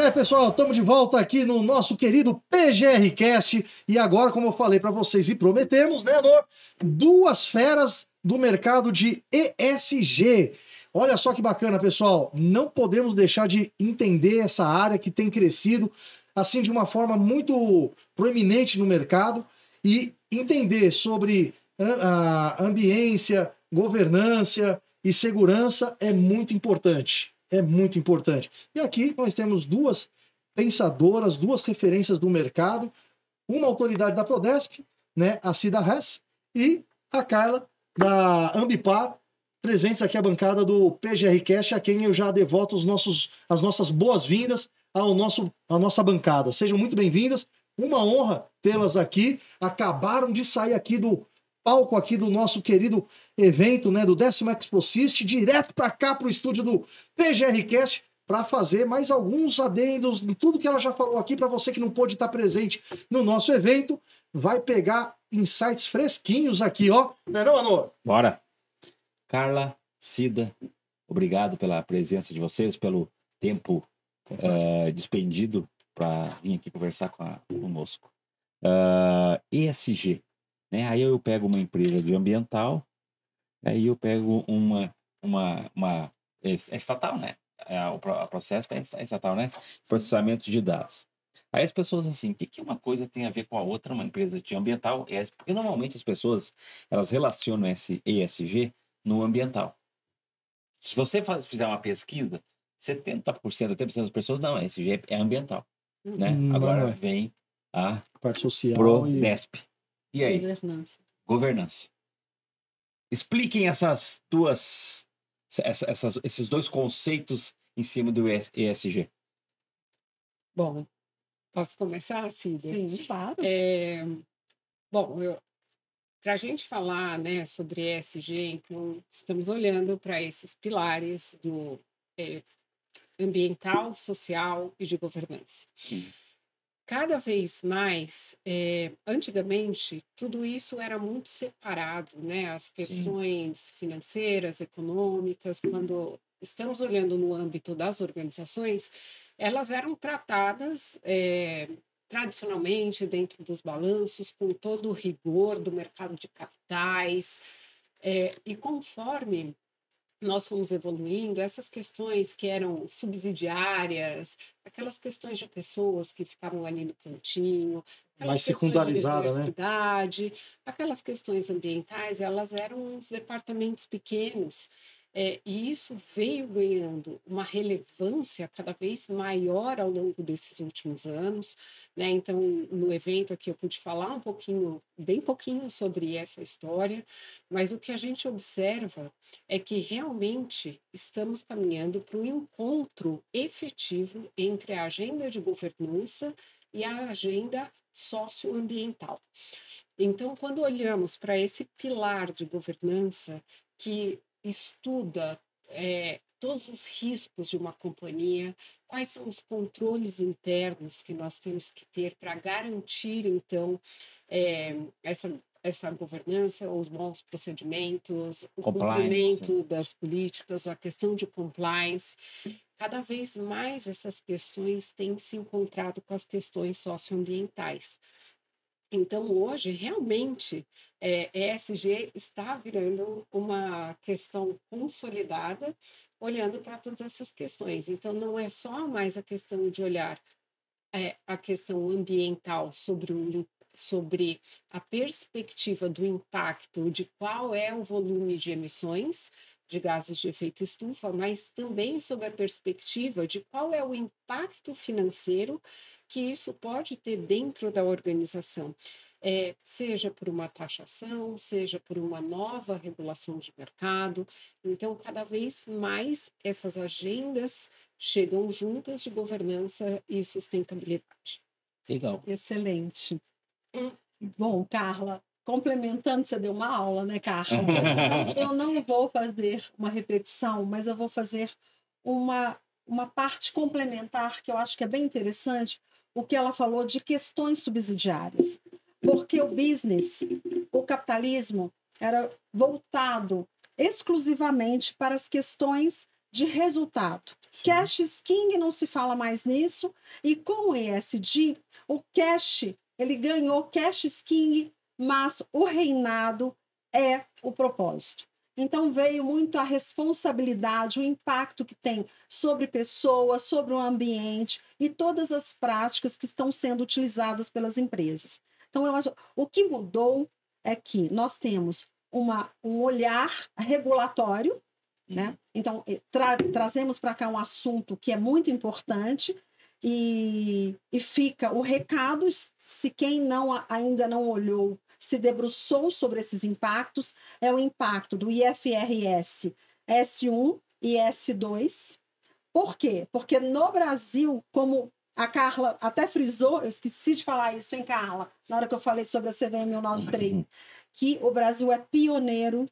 é, pessoal, estamos de volta aqui no nosso querido PGRcast e agora, como eu falei para vocês e prometemos, né, Anor? Duas feras do mercado de ESG. Olha só que bacana, pessoal. Não podemos deixar de entender essa área que tem crescido assim de uma forma muito proeminente no mercado e entender sobre a ambiência, governança e segurança é muito importante. É muito importante. E aqui nós temos duas pensadoras, duas referências do mercado, uma autoridade da Prodesp, né, a Cida Hess, e a Carla, da Ambipar, presentes aqui à bancada do PGRcast, a quem eu já devoto as nossas boas-vindas à nossa bancada. Sejam muito bem-vindas. Uma honra tê-las aqui. Acabaram de sair aqui do palco aqui do nosso querido evento, né, do 10º Exposist, direto para cá, para o estúdio do PGRcast, para fazer mais alguns adendos em tudo que ela já falou aqui. Para você que não pôde estar presente no nosso evento, vai pegar insights fresquinhos aqui, ó. Não é não, Anor? Bora! Carla, Cida, obrigado pela presença de vocês, pelo tempo despendido para vir aqui conversar conosco. ESG. Né? Aí eu pego uma empresa de ambiental, aí eu pego uma estatal, né? O processo é estatal, né? Processamento de dados. Aí as pessoas assim, o que uma coisa tem a ver com a outra, uma empresa de ambiental? Porque normalmente as pessoas, elas relacionam esse ESG no ambiental. Se você fizer uma pesquisa, 70%, 80% das pessoas, não, ESG é ambiental. Né? Agora vem a parte social Prodesp. E aí? Governança. Expliquem esses dois conceitos em cima do ESG. Bom, posso começar, Cida? Sim, claro. Bom, para a gente falar, né, sobre ESG, então, estamos olhando para esses pilares do ambiental, social e de governança. Sim. Cada vez mais, antigamente, tudo isso era muito separado, né? As questões financeiras, econômicas, quando estamos olhando no âmbito das organizações, elas eram tratadas tradicionalmente dentro dos balanços, com todo o rigor do mercado de capitais, e conforme nós fomos evoluindo, essas questões que eram subsidiárias, aquelas questões de pessoas que ficavam ali no cantinho, mais secundarizada, né? Aquelas questões ambientais, elas eram uns departamentos pequenos, e isso veio ganhando uma relevância cada vez maior ao longo desses últimos anos, né? Então, no evento aqui eu pude falar bem pouquinho sobre essa história, mas o que a gente observa é que realmente estamos caminhando para um encontro efetivo entre a agenda de governança e a agenda socioambiental. Então, quando olhamos para esse pilar de governança que estuda todos os riscos de uma companhia, quais são os controles internos que nós temos que ter para garantir, então, essa governança, os bons procedimentos, o cumprimento das políticas, a questão de compliance. Cada vez mais essas questões têm se encontrado com as questões socioambientais. Então, hoje, realmente, ESG está virando uma questão consolidada, olhando para todas essas questões. Então, não é só mais a questão de olhar a questão ambiental sobre a perspectiva do impacto, de qual é o volume de emissões de gases de efeito estufa, mas também sobre a perspectiva de qual é o impacto financeiro que isso pode ter dentro da organização, seja por uma taxação, seja por uma nova regulação de mercado. Então, cada vez mais essas agendas chegam juntas de governança e sustentabilidade. Legal. Excelente. Bom, Carla, complementando, você deu uma aula, né, Carla? Eu não vou fazer uma repetição, mas eu vou fazer uma parte complementar que eu acho que é bem interessante, o que ela falou de questões subsidiárias. Porque o business, o capitalismo, era voltado exclusivamente para as questões de resultado. Sim. Cash is king, não se fala mais nisso, e com o ESG, o cash, ele ganhou cash is king, mas o reinado é o propósito. Então veio muito a responsabilidade, o impacto que tem sobre pessoas, sobre o ambiente e todas as práticas que estão sendo utilizadas pelas empresas. Então, eu acho, o que mudou é que nós temos um olhar regulatório, né? Então, trazemos para cá um assunto que é muito importante e fica o recado, se quem ainda não olhou, se debruçou sobre esses impactos, é o impacto do IFRS S1 e S2. Por quê? Porque no Brasil, como a Carla até frisou, eu esqueci de falar isso, hein, Carla? Na hora que eu falei sobre a CVM 193, que o Brasil é pioneiro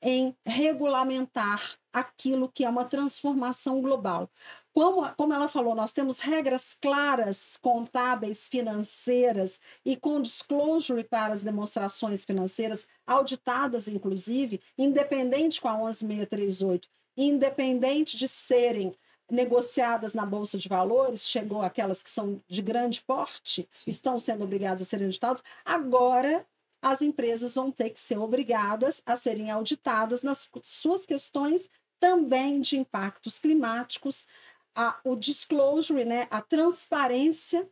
em regulamentar aquilo que é uma transformação global. Como ela falou, nós temos regras claras, contábeis, financeiras e com disclosure para as demonstrações financeiras, auditadas, inclusive, independente com a 11638, independente de serem negociadas na Bolsa de Valores, chegou aquelas que são de grande porte, sim, estão sendo obrigadas a serem auditadas, agora as empresas vão ter que ser obrigadas a serem auditadas nas suas questões também de impactos climáticos, o disclosure, né, a transparência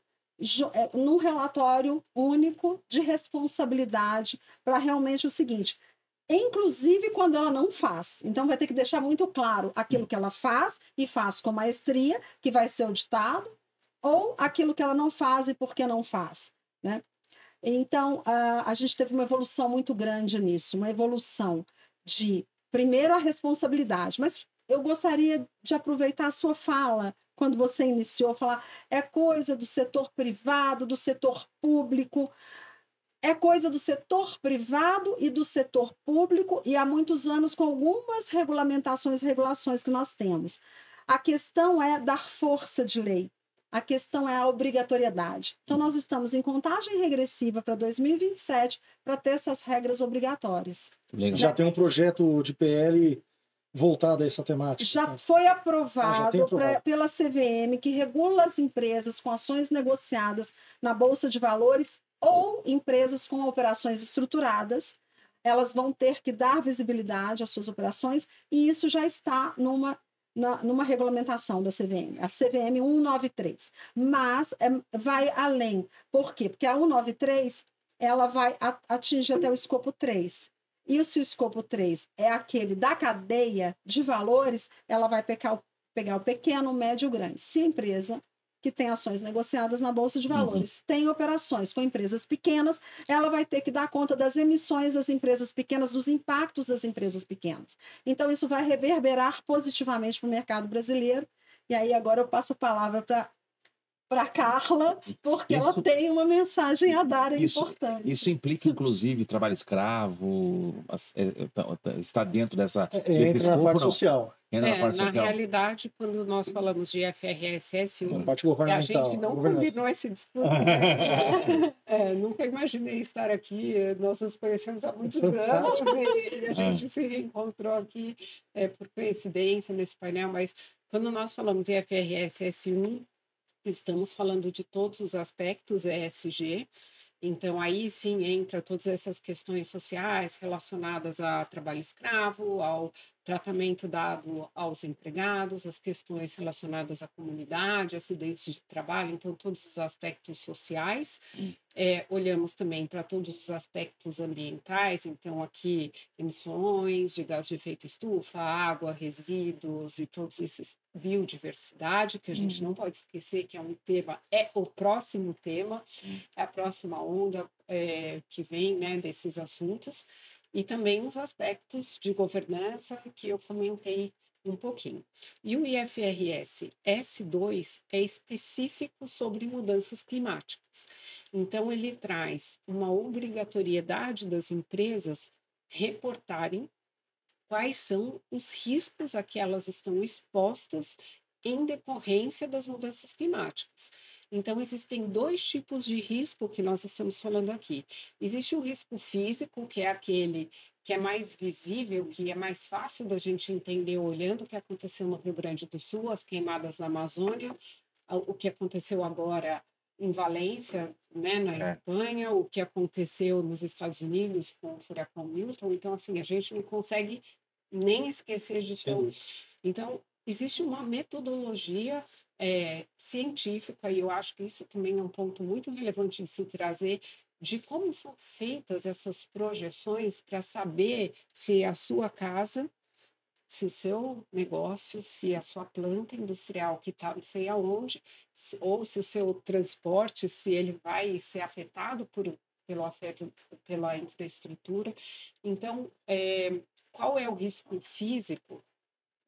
num relatório único de responsabilidade para realmente o seguinte, inclusive quando ela não faz. Então, vai ter que deixar muito claro aquilo que ela faz e faz com maestria, que vai ser auditado, ou aquilo que ela não faz e por que não faz, né? Então, a gente teve uma evolução muito grande nisso, uma evolução de, primeiro, a responsabilidade, mas eu gostaria de aproveitar a sua fala, quando você iniciou, falar, é coisa do setor privado, do setor público, é coisa do setor privado e do setor público, e há muitos anos com algumas regulamentações e regulações que nós temos. A questão é dar força de lei. A questão é a obrigatoriedade. Então, nós estamos em contagem regressiva para 2027 para ter essas regras obrigatórias. Já tem um projeto de PL voltado a essa temática. Já foi aprovado pela CVM, que regula as empresas com ações negociadas na Bolsa de Valores ou empresas com operações estruturadas. Elas vão ter que dar visibilidade às suas operações e isso já está numa regulamentação da CVM, a CVM 193, mas vai além. Por quê? Porque a 193 ela vai atingir até o escopo 3. E se o escopo 3 é aquele da cadeia de valores, ela vai pegar o pequeno, o médio e o grande. Se a empresa que tem ações negociadas na Bolsa de Valores tem operações com empresas pequenas, ela vai ter que dar conta das emissões das empresas pequenas, dos impactos das empresas pequenas. Então, isso vai reverberar positivamente para o mercado brasileiro. E aí, agora eu passo a palavra para a Carla, porque ela tem uma mensagem a dar importante. Isso implica, inclusive, trabalho escravo, está dentro dessa... entra na parte social. Na realidade, quando nós falamos de IFRS S1, a gente não combinou esse discurso. Nunca imaginei estar aqui, nós nos conhecemos há muitos anos e a gente se reencontrou aqui por coincidência nesse painel, mas quando nós falamos IFRS S1, estamos falando de todos os aspectos ESG, então aí sim entra todas essas questões sociais relacionadas a trabalho escravo, ao tratamento dado aos empregados, as questões relacionadas à comunidade, acidentes de trabalho, então todos os aspectos sociais. Olhamos também para todos os aspectos ambientais, então aqui emissões de gás de efeito estufa, água, resíduos e todos esses biodiversidade, que a gente não pode esquecer que é um tema, é o próximo tema, é a próxima onda que vem, né, desses assuntos. E também os aspectos de governança que eu comentei um pouquinho. E o IFRS S2 é específico sobre mudanças climáticas. Então, ele traz uma obrigatoriedade das empresas reportarem quais são os riscos a que elas estão expostas em decorrência das mudanças climáticas. Então, existem dois tipos de risco que nós estamos falando aqui. Existe o risco físico, que é aquele que é mais visível, que é mais fácil da gente entender olhando o que aconteceu no Rio Grande do Sul, as queimadas na Amazônia, o que aconteceu agora em Valência, né, na Espanha, o que aconteceu nos Estados Unidos com o furacão Milton. Então, assim, a gente não consegue nem esquecer de tudo. Então, existe uma metodologia científica, e eu acho que isso também é um ponto muito relevante de se trazer, de como são feitas essas projeções para saber se a sua casa, se o seu negócio, se a sua planta industrial que está não sei aonde, ou se o seu transporte, se ele vai ser afetado pelo afeto pela infraestrutura. Então, qual é o risco físico?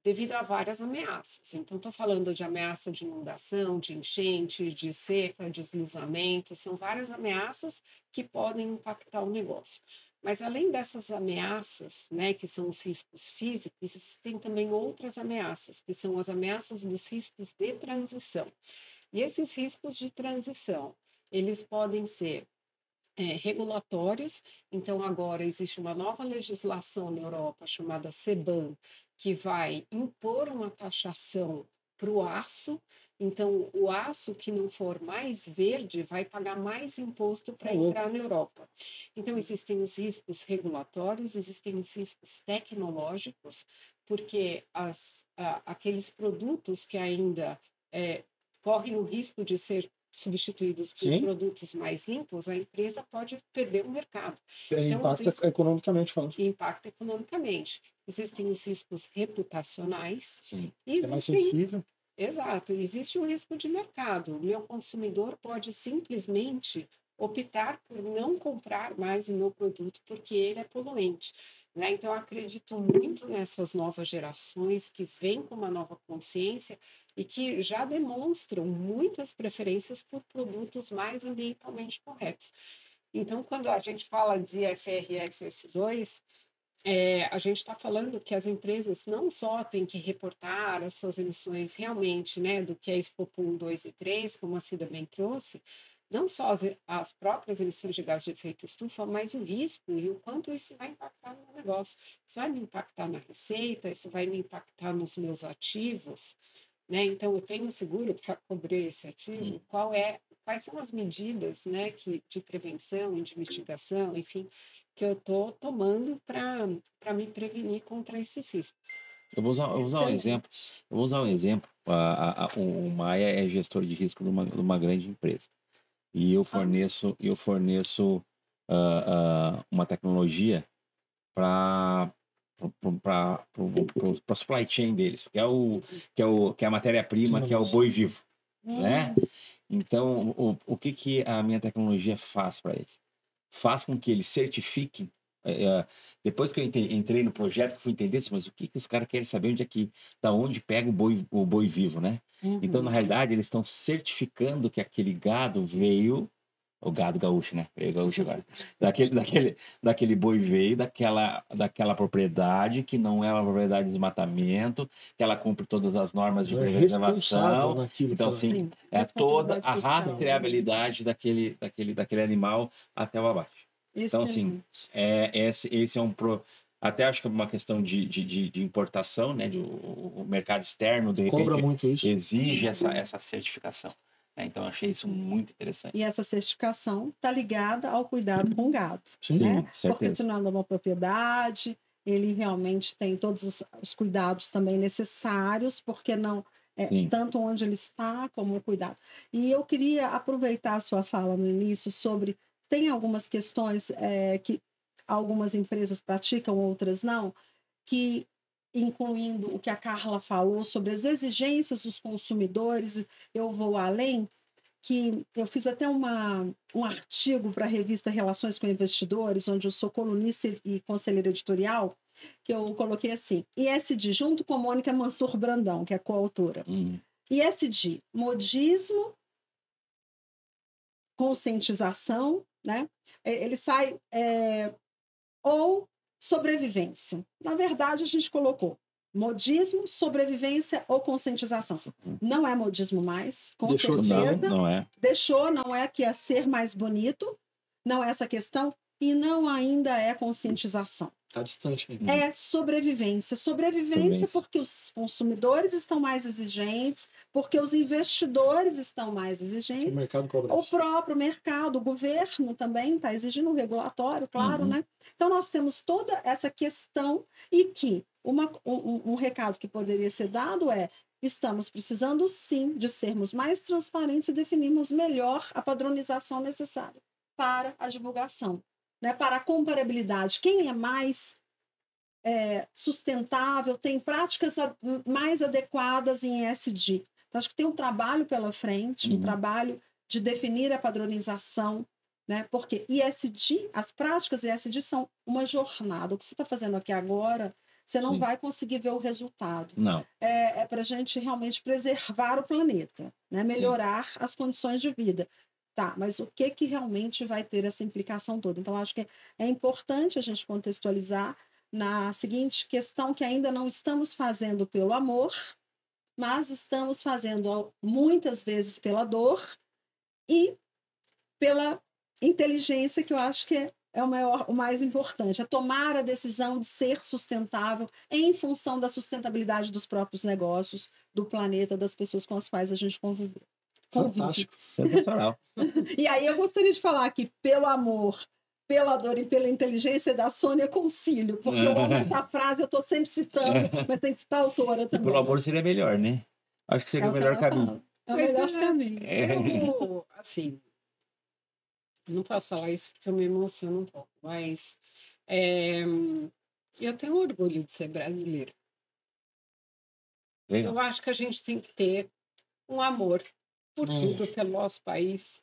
Devido a várias ameaças. Então, estou falando de ameaça de inundação, de enchente, de seca, deslizamento, são várias ameaças que podem impactar o negócio. Mas, além dessas ameaças, né, que são os riscos físicos, existem também outras ameaças, que são as ameaças dos riscos de transição. E esses riscos de transição, eles podem ser regulatórios. Então, agora existe uma nova legislação na Europa chamada CBAM, que vai impor uma taxação para o aço. Então, o aço que não for mais verde vai pagar mais imposto para entrar na Europa. Então, existem os riscos regulatórios, existem os riscos tecnológicos, porque aqueles produtos que ainda correm o risco de ser substituídos por produtos mais limpos, a empresa pode perder o mercado. Então, impacta economicamente falando. Impacta economicamente. Existem os riscos reputacionais. É mais sensível. Exato. Existe o risco de mercado. O meu consumidor pode simplesmente optar por não comprar mais o meu produto porque ele é poluente. Né? Então, eu acredito muito nessas novas gerações que vêm com uma nova consciência e que já demonstram muitas preferências por produtos mais ambientalmente corretos. Então, quando a gente fala de FRS S2, a gente está falando que as empresas não só têm que reportar as suas emissões realmente, né, do que é Escopo 1, 2 e 3, como a Cida bem trouxe, não só as próprias emissões de gás de efeito estufa, mas o risco e o quanto isso vai impactar no negócio. Isso vai me impactar na receita, isso vai me impactar nos meus ativos, né? Então, eu tenho seguro para cobrir esse ativo? Quais são as medidas, né, de prevenção e de mitigação, enfim, que eu estou tomando para me prevenir contra esses riscos? Eu vou usar um exemplo. O Maia é gestor de risco de uma grande empresa. E eu forneço uma tecnologia para a supply chain deles, que é a matéria-prima, que é o boi vivo, né? Então, o que a minha tecnologia faz para eles? Faz com que eles certifiquem. Depois que eu entrei no projeto, que fui entender, mas o que os caras querem saber da onde pega o boi vivo, né? Então, na realidade, eles estão certificando que aquele gado veio, o gado gaúcho, né? Veio gaúcho agora. Daquele boi veio daquela propriedade que não é uma propriedade de desmatamento, que ela cumpre todas as normas de preservação. Então, assim, toda a rastreabilidade daquele animal até o abate. Então, assim, esse é até acho que é uma questão de importação, né? O mercado externo, de repente, cobra muito isso. Exige essa certificação. Então, eu achei isso muito interessante. E essa certificação está ligada ao cuidado com o gado. Sim, né? certeza. Porque se não é uma propriedade, ele realmente tem todos os cuidados também necessários, porque não... tanto onde ele está, como o cuidado. E eu queria aproveitar a sua fala no início sobre... Tem algumas questões que algumas empresas praticam, outras não, que, incluindo o que a Carla falou sobre as exigências dos consumidores, eu vou além, que eu fiz até um artigo para a revista Relações com Investidores, onde eu sou colunista e conselheira editorial, que eu coloquei assim, ISD, junto com Mônica Mansur Brandão, que é coautora. ISD, modismo, conscientização, né? Ele sai ou sobrevivência. Na verdade, a gente colocou modismo, sobrevivência ou conscientização. Não é modismo mais, com certeza. Não é. Não é que é ser mais bonito, não é essa questão, e não ainda é conscientização. Tá distante ainda. É sobrevivência. Sobrevivência porque os consumidores estão mais exigentes, porque os investidores estão mais exigentes. O mercado cobra O isso. próprio mercado, o governo também está exigindo um regulatório, claro, né? Então, nós temos toda essa questão e que um recado que poderia ser dado é: estamos precisando, sim, de sermos mais transparentes e definirmos melhor a padronização necessária para a divulgação, né? Para a comparabilidade. Quem é mais sustentável, tem práticas mais adequadas em ESG. Então, acho que tem um trabalho pela frente, um trabalho de definir a padronização, né? Porque ESG, as práticas ESG são uma jornada. O que você está fazendo aqui agora, você não vai conseguir ver o resultado. Não. É para a gente realmente preservar o planeta, né? Melhorar as condições de vida. Tá, mas o que realmente vai ter essa implicação toda? Então, acho que é importante a gente contextualizar na seguinte questão, que ainda não estamos fazendo pelo amor, mas estamos fazendo muitas vezes pela dor e pela inteligência, que eu acho que é o mais importante, é tomar a decisão de ser sustentável em função da sustentabilidade dos próprios negócios, do planeta, das pessoas com as quais a gente convive. Fantástico. Sensacional. E aí eu gostaria de falar que pelo amor, pela dor e pela inteligência da Sônia Concílio, porque eu amo essa frase, eu estou sempre citando, mas tem que citar a autora também. Pelo amor seria melhor, né? Acho que seria o melhor caminho. É o melhor caminho. Eu, assim, não posso falar isso porque eu me emociono um pouco, mas eu tenho orgulho de ser brasileira. Legal. Eu acho que a gente tem que ter um amor por tudo, pelo nosso país,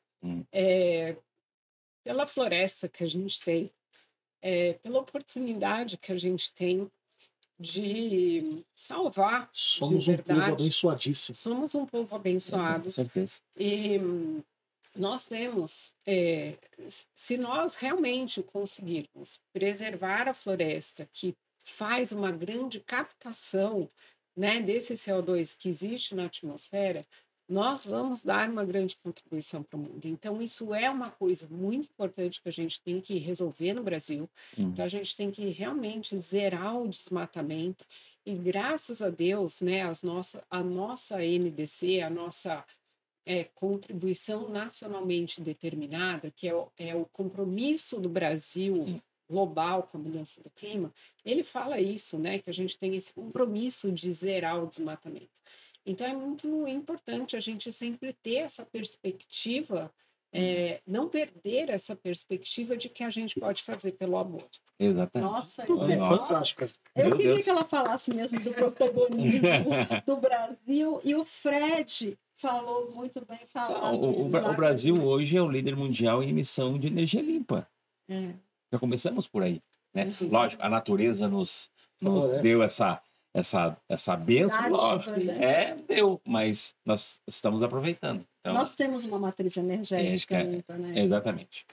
pela floresta que a gente tem, pela oportunidade que a gente tem de salvar. Somos um povo abençoadíssimo. Somos um povo abençoado. Com certeza. E nós temos, se nós realmente conseguirmos preservar a floresta, que faz uma grande captação, né, desse CO2 que existe na atmosfera, nós vamos dar uma grande contribuição para o mundo. Então, isso é uma coisa muito importante que a gente tem que resolver no Brasil. Então, a gente tem que realmente zerar o desmatamento. E, graças a Deus, né, a nossa NDC, a nossa contribuição nacionalmente determinada, que é o compromisso do Brasil global com a mudança do clima, ele fala isso, né, que a gente tem esse compromisso de zerar o desmatamento. Então, é muito importante a gente sempre ter essa perspectiva, não perder essa perspectiva de que a gente pode fazer pelo amor. Exatamente. Nossa, Fantástico. eu queria que ela falasse mesmo do protagonismo do Brasil, e o Fred falou muito bem falado. O Brasil hoje é o líder mundial em emissão de energia limpa. Já começamos por aí, né? Lógico, a natureza nos deu essa bênção, lógico. Deu, mas nós estamos aproveitando. Então, nós temos uma matriz energética limpa, né? Exatamente.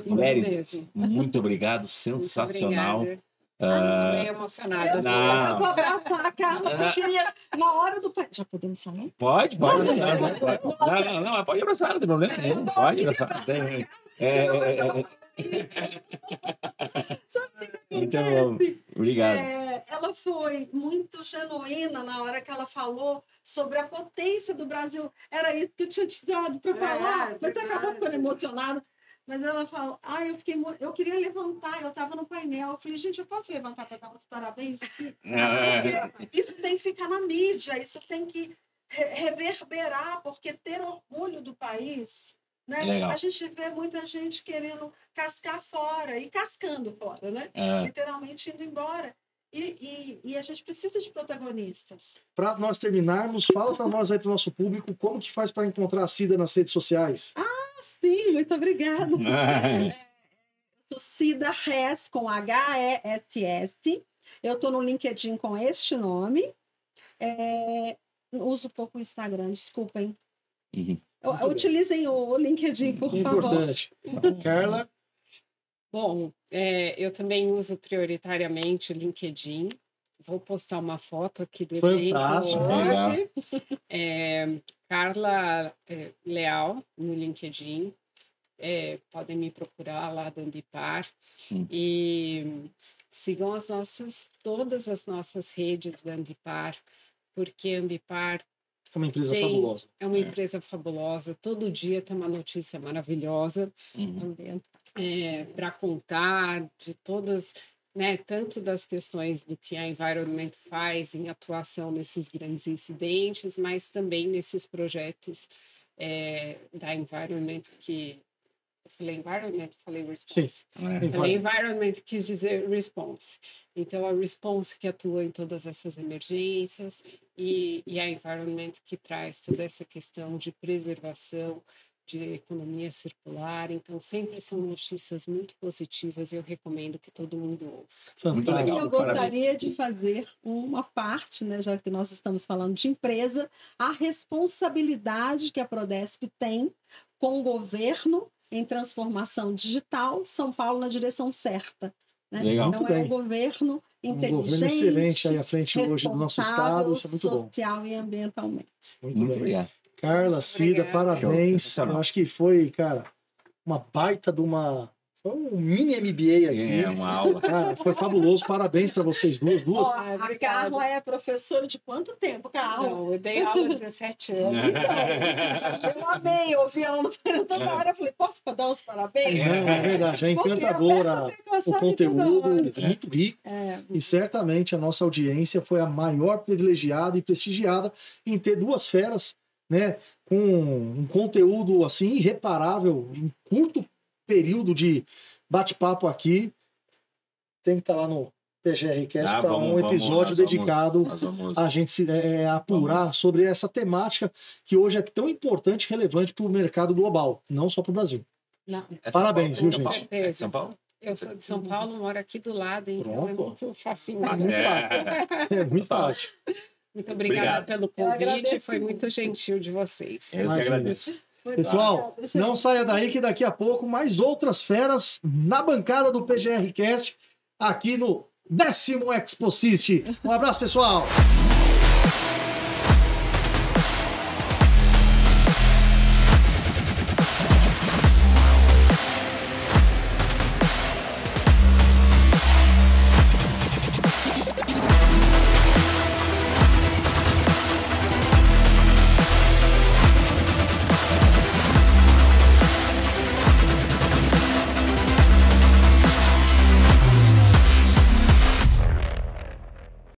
Mulheres, muito obrigado, sensacional. Muito obrigada. Bem emocionada. Eu vou abraçar a Carla, porque eu queria, na hora do... Já podemos falar? Pode. Não, pode abraçar, não tem problema nenhum. Pode abraçar. Então, obrigado. Ela foi muito genuína na hora que ela falou sobre a potência do Brasil. Era isso que eu tinha te dado para falar, mas você acabou ficando emocionada. Mas ela falou, eu queria levantar, eu estava no painel, eu falei, gente, eu posso levantar para dar uns parabéns aqui? Porque isso tem que ficar na mídia, isso tem que reverberar, porque ter orgulho do país, né? A gente vê muita gente querendo cascar fora e cascando fora, né? Literalmente indo embora. E a gente precisa de protagonistas. Para nós terminarmos, fala para nós aí, para o nosso público, como que faz para encontrar a Cida nas redes sociais? Sim, muito obrigada. Eu sou Cida Hess, com Hess. Eu estou no LinkedIn com este nome. Uso pouco o Instagram, desculpem. Utilizem o LinkedIn, por favor. Importante. Carla? Bom, eu também uso prioritariamente o LinkedIn. Vou postar uma foto aqui do evento hoje. Carla Leal, no LinkedIn. podem me procurar lá do Ambipar. E sigam todas as nossas redes da Ambipar, porque a Ambipar é uma empresa fabulosa. É uma empresa fabulosa. Todo dia tem uma notícia maravilhosa para contar de todas, né, tanto das questões do que a Environment faz em atuação nesses grandes incidentes, mas também nesses projetos da Environment que... Eu falei Environment, falei Response. Sim. Falei Environment, quis dizer Response. Então, a Response que atua em todas essas emergências e a Environment que traz toda essa questão de preservação, de economia circular. Então, sempre são notícias muito positivas e eu recomendo que todo mundo ouça. Muito legal. Eu gostaria de fazer uma parte, né, já que nós estamos falando de empresa, a responsabilidade que a Prodesp tem com o governo em transformação digital, São Paulo na direção certa. Né? Legal. Então, é um governo inteligente, um governo excelente aí à frente hoje do nosso estado, isso é muito bom. Social e ambientalmente. Muito bem. Obrigado. Carla, Cida, parabéns. Show. Eu acho que foi, cara, uma baita de uma... Foi um mini MBA aqui. Uma aula. Cara, foi fabuloso. Parabéns para vocês duas. A Carla é professora de quanto tempo, Carla? Não, eu dei aula há 17 anos. Então, eu amei ouvir ela toda hora. Eu falei, posso dar os parabéns? É verdade, é encantadora. O conteúdo é muito rico. E certamente a nossa audiência foi a maior privilegiada e prestigiada em ter duas feras, né, com um conteúdo assim irreparável em curto período de bate-papo aqui. Tem que estar lá no PGRcast para um episódio dedicado a gente se apurar sobre essa temática que hoje é tão importante e relevante para o mercado global, não só para o Brasil. Não. Parabéns, viu, gente? Com certeza. É São Paulo? Eu sou de São Paulo, moro aqui do lado, então é muito fácil. É muito fácil. Muito obrigada pelo convite, foi muito gentil de vocês. Eu que agradeço. Pessoal, não saia daí que daqui a pouco mais outras feras na bancada do PGRcast aqui no 10º Exposist. Um abraço, pessoal!